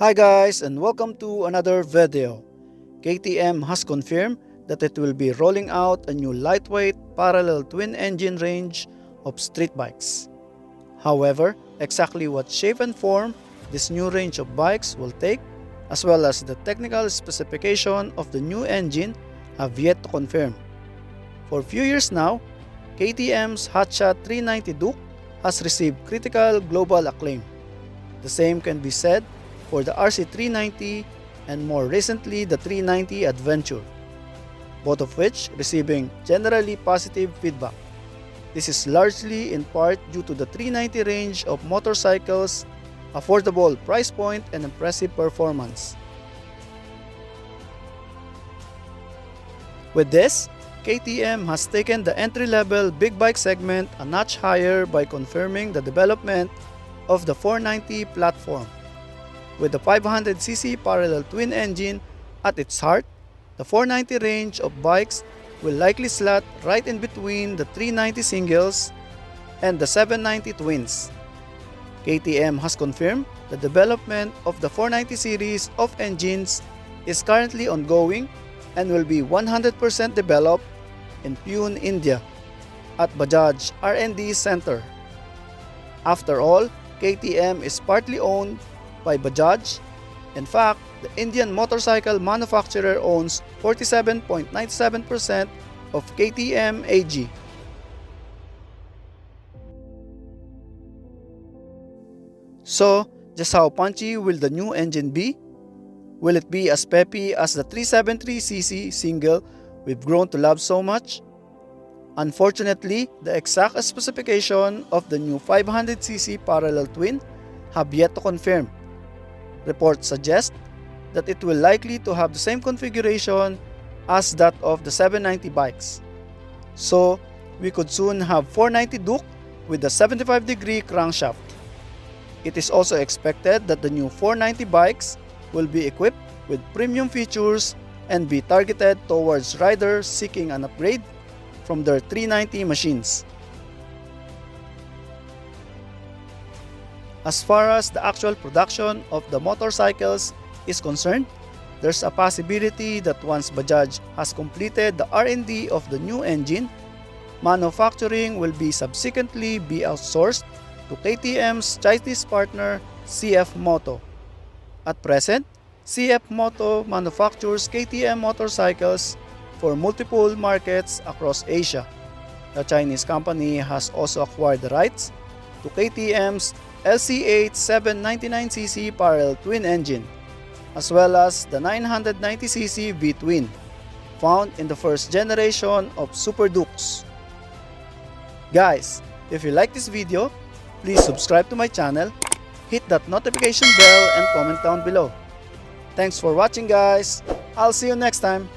Hi guys, and welcome to another video. KTM has confirmed that it will be rolling out a new lightweight parallel twin engine range of street bikes. However, exactly what shape and form this new range of bikes will take, as well as the technical specification of the new engine, have yet to confirm. For a few years now, KTM's Hotshot 390 Duke has received critical global acclaim. The same can be said for the RC390 and more recently the 390 Adventure, both of which receiving generally positive feedback. This is largely in part due to the 390 range of motorcycles, affordable price point, and impressive performance. With this, KTM has taken the entry-level big bike segment a notch higher by confirming the development of the 490 platform. With the 500cc parallel twin engine at its heart, the 490 range of bikes will likely slot right in between the 390 singles and the 790 twins. KTM has confirmed the development of the 490 series of engines is currently ongoing and will be 100% developed in Pune, India at Bajaj R&D Center. After all, KTM is partly owned by Bajaj. In fact, the Indian motorcycle manufacturer owns 47.97% of KTM AG. So, just how punchy will the new engine be? Will it be as peppy as the 373cc single we've grown to love so much? Unfortunately, the exact specification of the new 500cc parallel twin have yet to confirm. Reports suggest that it will likely to have the same configuration as that of the 790 bikes. So, we could soon have 490 Duke with a 75-degree crankshaft. It is also expected that the new 490 bikes will be equipped with premium features and be targeted towards riders seeking an upgrade from their 390 machines. As far as the actual production of the motorcycles is concerned, there's a possibility that once Bajaj has completed the R&D of the new engine, manufacturing will be subsequently be outsourced to KTM's Chinese partner CF Moto. At present, CF Moto manufactures KTM motorcycles for multiple markets across Asia. The Chinese company has also acquired the rights to KTM's LC8 799cc parallel twin engine, as well as the 990cc V-twin, found in the first generation of Super Dukes. Guys, if you like this video, please subscribe to my channel, hit that notification bell, and comment down below. Thanks for watching guys. I'll see you next time.